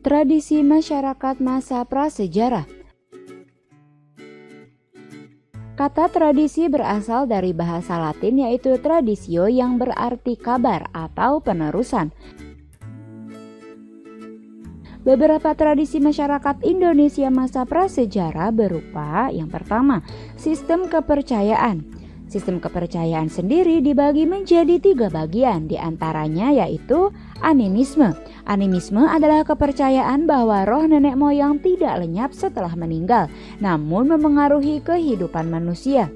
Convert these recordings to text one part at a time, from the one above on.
Tradisi masyarakat masa prasejarah. Kata tradisi berasal dari bahasa Latin yaitu traditio yang berarti kabar atau penerusan. Beberapa tradisi masyarakat Indonesia masa prasejarah berupa yang pertama, sistem kepercayaan. Sistem kepercayaan sendiri dibagi menjadi 3 bagian, diantaranya yaitu animisme. Animisme adalah kepercayaan bahwa roh nenek moyang tidak lenyap setelah meninggal, namun memengaruhi kehidupan manusia.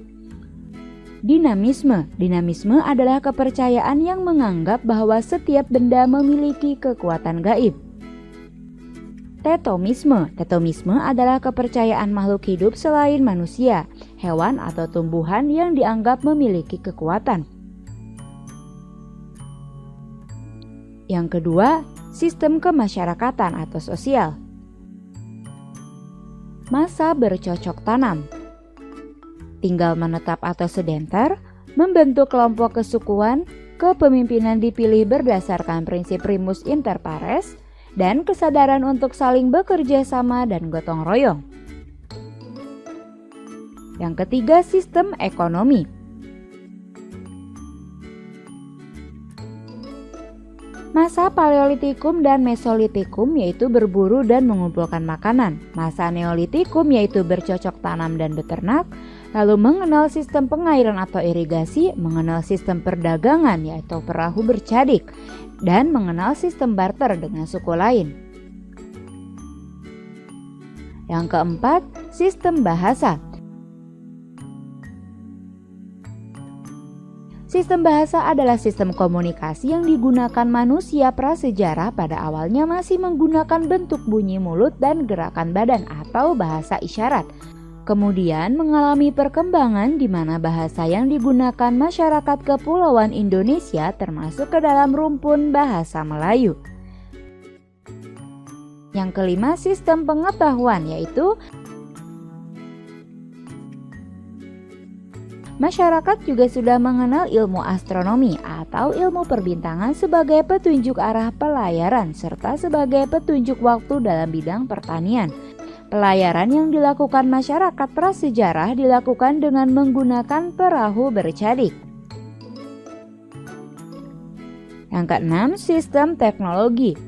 Dinamisme. Dinamisme adalah kepercayaan yang menganggap bahwa setiap benda memiliki kekuatan gaib. Tetomisme. Tetomisme adalah kepercayaan makhluk hidup selain manusia, hewan atau tumbuhan yang dianggap memiliki kekuatan. Yang kedua, sistem kemasyarakatan atau sosial. Masa bercocok tanam. Tinggal menetap atau sedenter, membentuk kelompok kesukuan, kepemimpinan dipilih berdasarkan prinsip primus inter pares, dan kesadaran untuk saling bekerja sama dan gotong royong. Yang ketiga, sistem ekonomi. Masa Paleolitikum dan Mesolitikum yaitu berburu dan mengumpulkan makanan. Masa Neolitikum yaitu bercocok tanam dan beternak, lalu mengenal sistem pengairan atau irigasi, mengenal sistem perdagangan yaitu perahu bercadik, dan mengenal sistem barter dengan suku lain. Yang keempat, sistem bahasa. Sistem bahasa adalah sistem komunikasi yang digunakan manusia prasejarah pada awalnya masih menggunakan bentuk bunyi mulut dan gerakan badan atau bahasa isyarat. Kemudian mengalami perkembangan di mana bahasa yang digunakan masyarakat kepulauan Indonesia termasuk ke dalam rumpun bahasa Melayu. Yang kelima, sistem pengetahuan yaitu masyarakat juga sudah mengenal ilmu astronomi atau ilmu perbintangan sebagai petunjuk arah pelayaran serta sebagai petunjuk waktu dalam bidang pertanian. Pelayaran yang dilakukan masyarakat prasejarah dilakukan dengan menggunakan perahu bercadik. Yang keenam, sistem teknologi,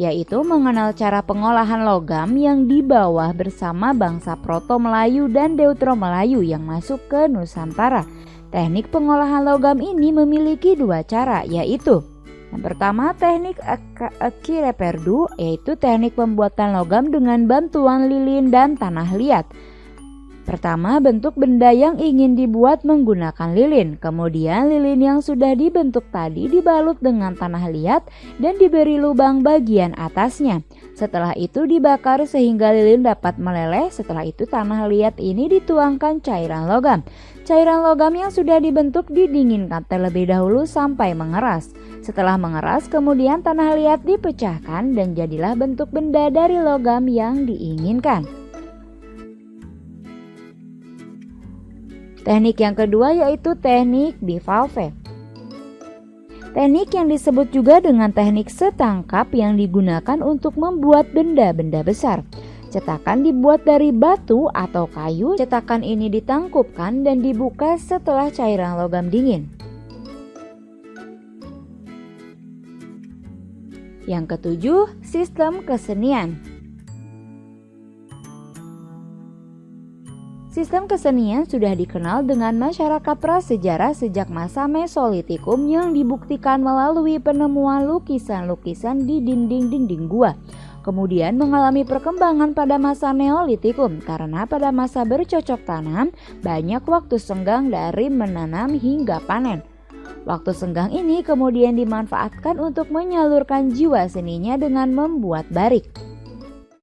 yaitu mengenal cara pengolahan logam yang dibawa bersama bangsa Proto-Melayu dan Deutero-Melayu yang masuk ke Nusantara. Teknik pengolahan logam ini memiliki 2 cara, yaitu yang pertama, teknik Ekireperdu, yaitu teknik pembuatan logam dengan bantuan lilin dan tanah liat. Pertama, bentuk benda yang ingin dibuat menggunakan lilin. Kemudian lilin yang sudah dibentuk tadi dibalut dengan tanah liat dan diberi lubang bagian atasnya. Setelah itu dibakar sehingga lilin dapat meleleh. Setelah itu tanah liat ini dituangkan cairan logam. Cairan logam yang sudah dibentuk didinginkan terlebih dahulu sampai mengeras. Setelah mengeras, kemudian tanah liat dipecahkan dan jadilah bentuk benda dari logam yang diinginkan. Teknik yang kedua yaitu teknik bivalve. Teknik yang disebut juga dengan teknik setangkap yang digunakan untuk membuat benda-benda besar. Cetakan dibuat dari batu atau kayu. Cetakan ini ditangkupkan dan dibuka setelah cairan logam dingin. Yang ketujuh, sistem kesenian. Sistem kesenian sudah dikenal dengan masyarakat prasejarah sejak masa Mesolitikum yang dibuktikan melalui penemuan lukisan-lukisan di dinding-dinding gua. Kemudian mengalami perkembangan pada masa Neolitikum karena pada masa bercocok tanam banyak waktu senggang dari menanam hingga panen. Waktu senggang ini kemudian dimanfaatkan untuk menyalurkan jiwa seninya dengan membuat barik.